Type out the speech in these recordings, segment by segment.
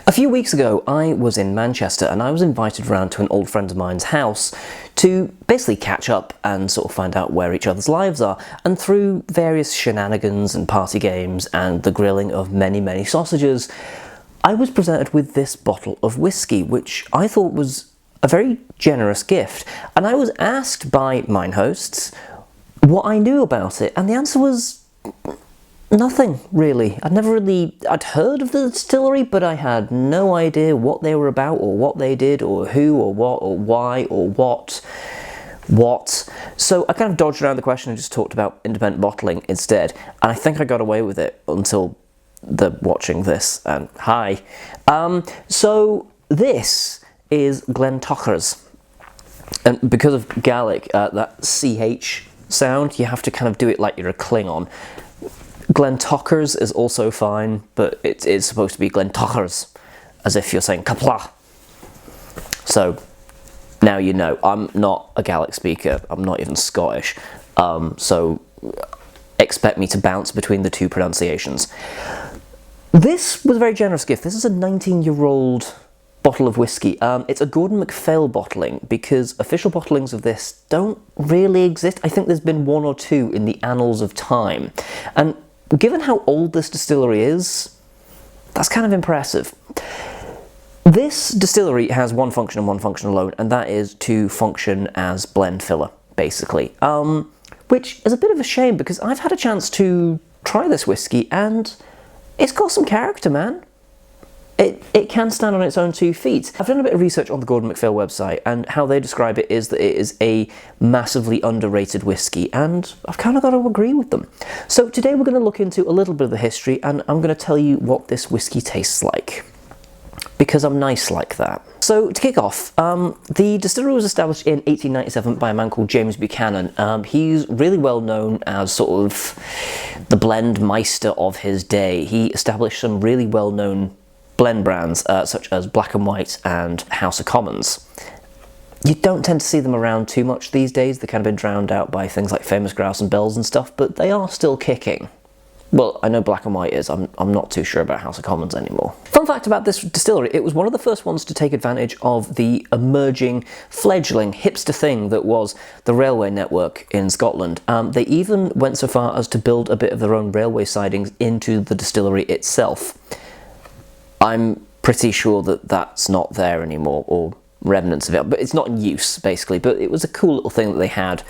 A few weeks ago, I was in Manchester and I was invited round to an old friend of mine's house to basically catch up and sort of find out where each other's lives are. And through various shenanigans and party games and the grilling of many sausages, I was presented with this bottle of whiskey, which I thought was a very generous gift. And I was asked by mine hosts what I knew about it, and the answer was nothing, really. I'd heard of the distillery, but I had no idea what they were about, or what they did, or who, or what, or why, or what. So I kind of dodged around the question and just talked about independent bottling instead, and I think I got away with it until they're watching this, and hi. So this is Glentachers, and because of Gaelic, that CH sound, you have to kind of do it like you're a Klingon. Glentauchers is also fine, but it is supposed to be Glentachers, as if you're saying kapla. So now you know. I'm not a Gaelic speaker, I'm not even Scottish, so expect me to bounce between the two pronunciations. This was a very generous gift. This is a 19-year-old bottle of whiskey. It's a Gordon MacPhail bottling, because official bottlings of this don't really exist. I think there's been one or two in the annals of time, and given how old this distillery is, that's kind of impressive. This distillery has one function and one function alone, and that is to function as blend filler, basically. Which is a bit of a shame, because I've had a chance to try this whiskey, and it's got some character, man. It can stand on its own 2 feet. I've done a bit of research on the Gordon MacPhail website, and how they describe it is that it is a massively underrated whiskey, and I've kind of got to agree with them. So today we're going to look into a little bit of the history, and I'm going to tell you what this whiskey tastes like, because I'm nice like that. So to kick off, the distillery was established in 1897 by a man called James Buchanan. He's really well known as sort of the blend meister of his day. He established some really well known blend brands such as Black and White and House of Commons. You don't tend to see them around too much these days. They've kind of been drowned out by things like Famous Grouse and Bells and stuff, but they are still kicking. Well, I know Black and White is. I'm not too sure about House of Commons anymore. Fun fact about this distillery, it was one of the first ones to take advantage of the emerging, fledgling, hipster thing that was the railway network in Scotland. They even went so far as to build a bit of their own railway sidings into the distillery itself. I'm pretty sure that that's not there anymore, or remnants of it, but it's not in use, basically. But it was a cool little thing that they had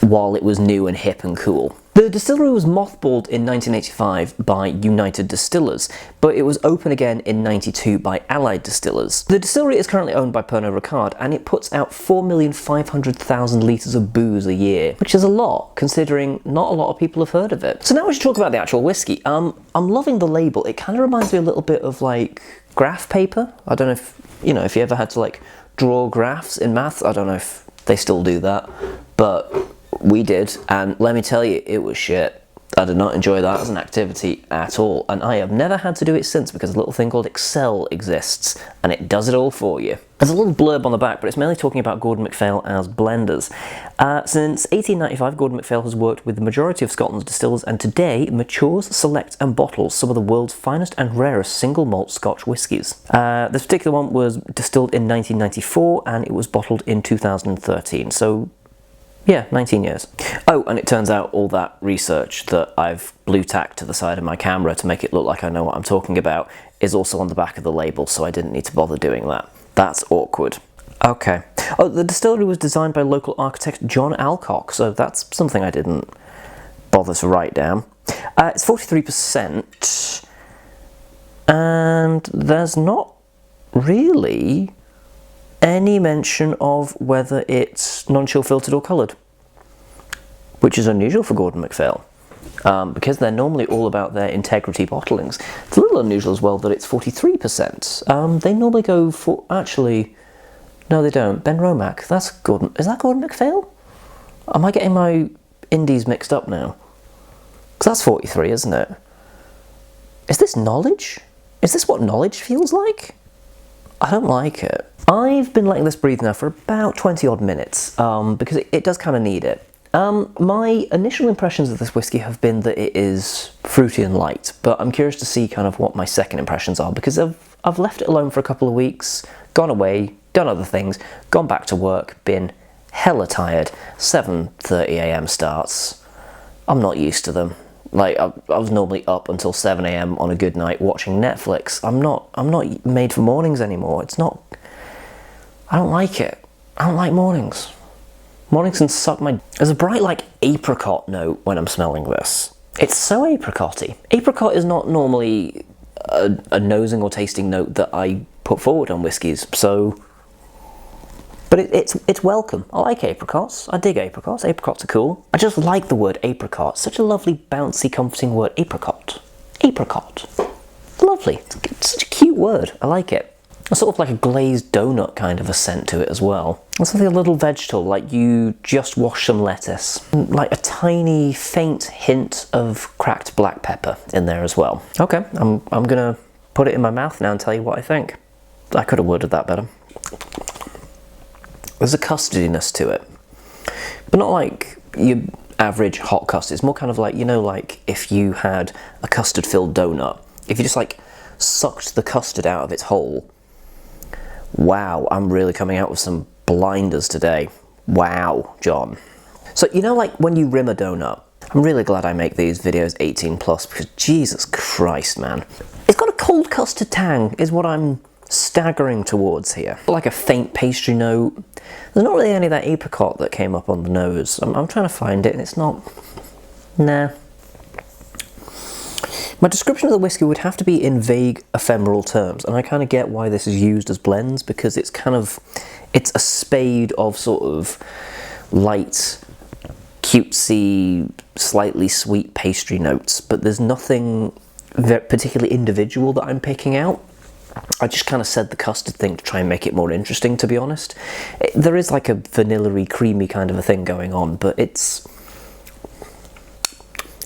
while it was new and hip and cool. The distillery was mothballed in 1985 by United Distillers, but it was open again in 92 by Allied Distillers. The distillery is currently owned by Pernod Ricard, and it puts out 4,500,000 litres of booze a year, which is a lot, considering not a lot of people have heard of it. So now we should talk about the actual whiskey. I'm loving the label. It kind of reminds me a little bit of like graph paper. I don't know if, if you ever had to like draw graphs in maths. I don't know if they still do that, but we did, and let me tell you, it was shit. I did not enjoy that as an activity at all, and I have never had to do it since, because a little thing called Excel exists, and it does it all for you. There's a little blurb on the back, but it's mainly talking about Gordon MacPhail as blenders. Since 1895, Gordon MacPhail has worked with the majority of Scotland's distillers, and today matures, selects and bottles some of the world's finest and rarest single malt Scotch whiskies. This particular one was distilled in 1994, and it was bottled in 2013, so yeah, 19 years. Oh, and it turns out all that research that I've blue tacked to the side of my camera to make it look like I know what I'm talking about is also on the back of the label, so I didn't need to bother doing that. That's awkward. Okay. Oh, the distillery was designed by local architect John Alcock, so that's something I didn't bother to write down. It's 43%, and there's not really any mention of whether it's non-chill filtered or coloured, which is unusual for Gordon MacPhail, because they're normally all about their integrity bottlings. It's a little unusual as well that it's 43%. They normally go for, actually, no they don't, Ben Romack, that's Gordon, is that Gordon MacPhail? Am I getting my indies mixed up now? Because that's 43, isn't it? Is this knowledge? Is this what knowledge feels like? I don't like it. I've been letting this breathe now for about 20 odd minutes, because it does kind of need it. My initial impressions of this whiskey have been that it is fruity and light, but I'm curious to see kind of what my second impressions are, because I've I've left it alone for a couple of weeks, gone away, done other things, gone back to work, been hella tired. 7:30 a.m. starts. I'm not used to them. Like, I was normally up until 7 a.m. on a good night watching Netflix. I'm not made for mornings anymore. It's not... I don't like it. I don't like mornings. Mornings can suck my... There's a bright, like, apricot note when I'm smelling this. It's so apricot-y. Apricot is not normally a nosing or tasting note that I put forward on whiskies, so... But it's welcome. I like apricots. I dig apricots. Apricots are cool. I just like the word apricot. Such a lovely, bouncy, comforting word. Apricot. Apricot. Lovely. It's such a cute word. I like it. It's sort of like a glazed donut kind of a scent to it as well. It's something a little vegetal, like you just wash some lettuce. Like a tiny, faint hint of cracked black pepper in there as well. Okay, I'm gonna put it in my mouth now and tell you what I think. I could have worded that better. There's a custardiness to it, but not like your average hot custard. It's more kind of like, you know, like if you had a custard-filled donut. If you just like sucked the custard out of its hole. Wow, I'm really coming out with some blinders today. Wow, John. So, you know, like when you rim a donut, I'm really glad I make these videos 18 plus because Jesus Christ, man. It's got a cold custard tang is what I'm staggering towards here. Like a faint pastry note. There's not really any of that apricot that came up on the nose. I'm trying to find it and it's not... Nah. My description of the whiskey would have to be in vague, ephemeral terms, and I kind of get why this is used as blends, because it's kind of... It's a spade of sort of light, cutesy, slightly sweet pastry notes, but there's nothing particularly individual that I'm picking out. I just kind of said the custard thing to try and make it more interesting, to be honest. There is like a vanilla-y, creamy kind of a thing going on, but it's...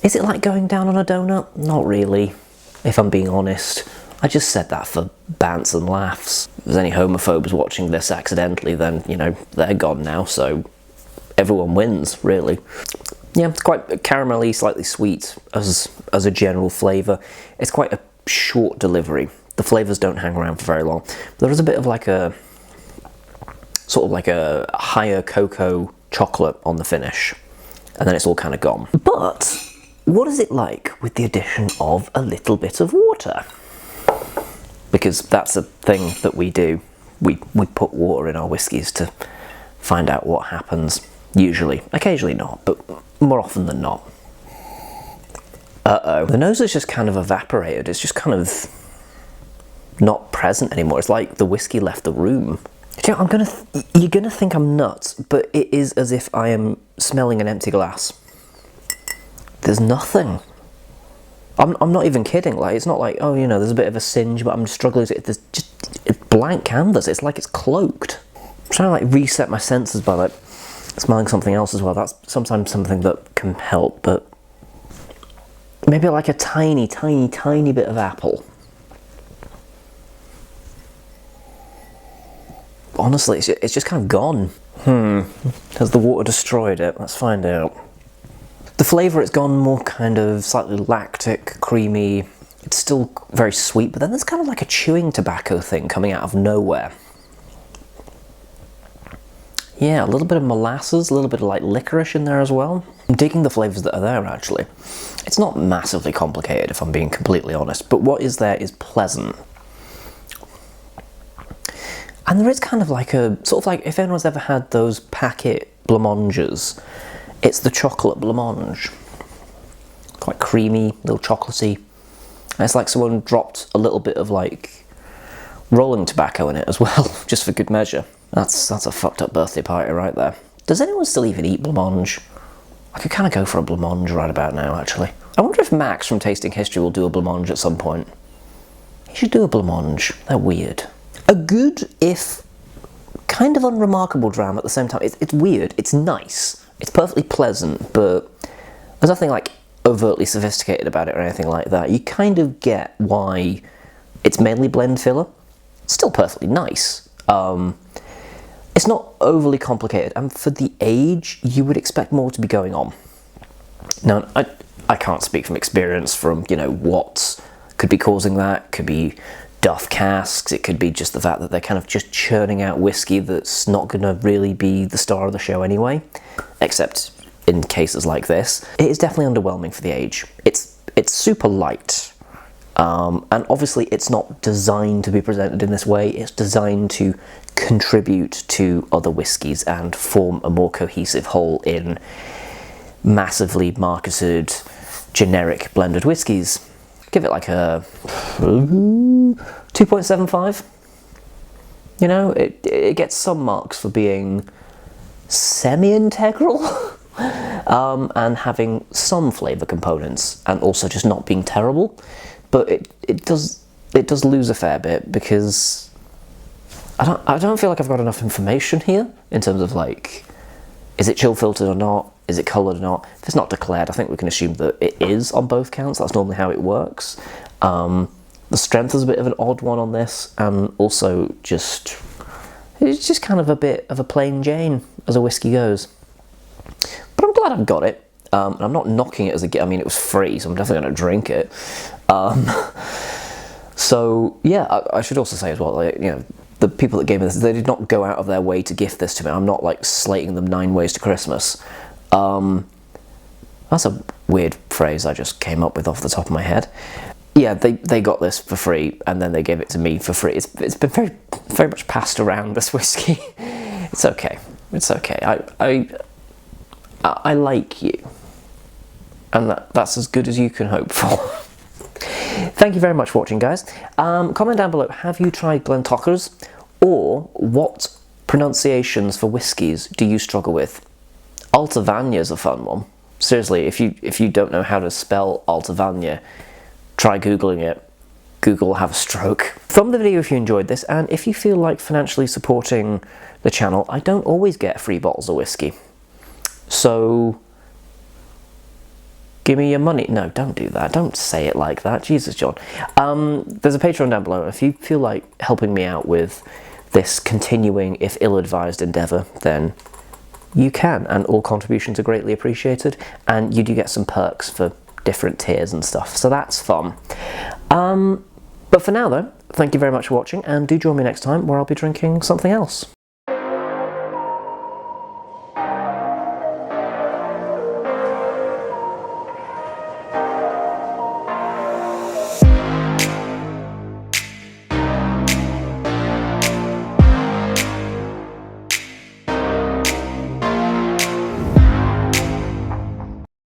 Is it like going down on a donut? Not really, if I'm being honest. I just said that for bants and laughs. If there's any homophobes watching this accidentally, then, you know, they're gone now, so everyone wins, really. Yeah, it's quite caramelly, slightly sweet as a general flavour. It's quite a short delivery. The flavours don't hang around for very long. There is a bit of like a, sort of like a higher cocoa chocolate on the finish, and then it's all kind of gone. But what is it like with the addition of a little bit of water? Because that's a thing that we do. We put water in our whiskies to find out what happens. Usually. Occasionally not, but more often than not. Uh-oh. The nose is just kind of evaporated. It's just kind of not present anymore. It's like the whiskey left the room. You know, you're gonna think I'm nuts, but it is as if I am smelling an empty glass. There's nothing. I'm not even kidding. Like, it's not like, oh, you know, there's a bit of a singe, but I'm struggling. There's just a blank canvas. It's like it's cloaked. I'm trying to like reset my senses by like smelling something else as well. That's sometimes something that can help, but maybe like a tiny, tiny, tiny bit of apple. Honestly, it's just kind of gone. Has the water destroyed it? Let's find out. The flavour, it's gone more kind of slightly lactic, creamy. It's still very sweet, but then there's kind of like a chewing tobacco thing coming out of nowhere. Yeah, a little bit of molasses, a little bit of like licorice in there as well. I'm digging the flavours that are there, actually. It's not massively complicated, if I'm being completely honest, but what is there is pleasant. And there is kind of like a, sort of like, if anyone's ever had those packet blancmanges, it's the chocolate blancmange. Quite creamy, a little chocolatey. And it's like someone dropped a little bit of like rolling tobacco in it as well, just for good measure. That's a fucked up birthday party right there. Does anyone still even eat blancmange? I could kind of go for a blancmange right about now, actually. I wonder if Max from Tasting History will do a blancmange at some point. He should do a blancmange. They're weird. A good, if kind of unremarkable dram at the same time. It's weird. It's nice. It's perfectly pleasant, but there's nothing like overtly sophisticated about it or anything like that. You kind of get why it's mainly blend filler. It's still perfectly nice. It's not overly complicated, and for the age, you would expect more to be going on. Now, I can't speak from experience from, you know, what could be causing that. Could be duff casks, it could be just the fact that they're kind of just churning out whiskey that's not going to really be the star of the show anyway, except in cases like this. It is definitely underwhelming for the age. It's super light, and obviously it's not designed to be presented in this way. It's designed to contribute to other whiskies and form a more cohesive whole in massively marketed generic blended whiskies. Give it like a 2.75. You know, it gets some marks for being semi-integral and having some flavour components, and also just not being terrible. But it does lose a fair bit, because I don't feel like I've got enough information here in terms of, like, is it chill filtered or not? Is it coloured or not? If it's not declared, I think we can assume that it is on both counts. That's normally how it works. The strength is a bit of an odd one on this, and also it's just kind of a bit of a plain Jane as a whiskey goes. But I'm glad I've got it, and I'm not knocking it as a gift. I mean, it was free, so I'm definitely going to drink it. So yeah, I should also say as well, like, you know, the people that gave me this, they did not go out of their way to gift this to me. I'm not like slating them 9 ways to Christmas. That's a weird phrase I just came up with off the top of my head. Yeah, they got this for free, and then they gave it to me for free. It's been very, very much passed around, this whiskey. It's okay. It's okay. I like you, and that's as good as you can hope for. Thank you very much for watching, guys. Comment down below, have you tried Glentauchers, or what pronunciations for whiskies do you struggle with? Altavagna's a fun one. Seriously, if you don't know how to spell Altavagna, try Googling it. Google will have a stroke. Thumb the video if you enjoyed this, and if you feel like financially supporting the channel, I don't always get free bottles of whiskey. So give me your money. No, don't do that. Don't say it like that. Jesus, John. There's a Patreon down below. If you feel like helping me out with this continuing, if ill-advised endeavour, then you can, and all contributions are greatly appreciated, and you do get some perks for different tiers and stuff, so that's fun. But for now though, thank you very much for watching, and do join me next time where I'll be drinking something else.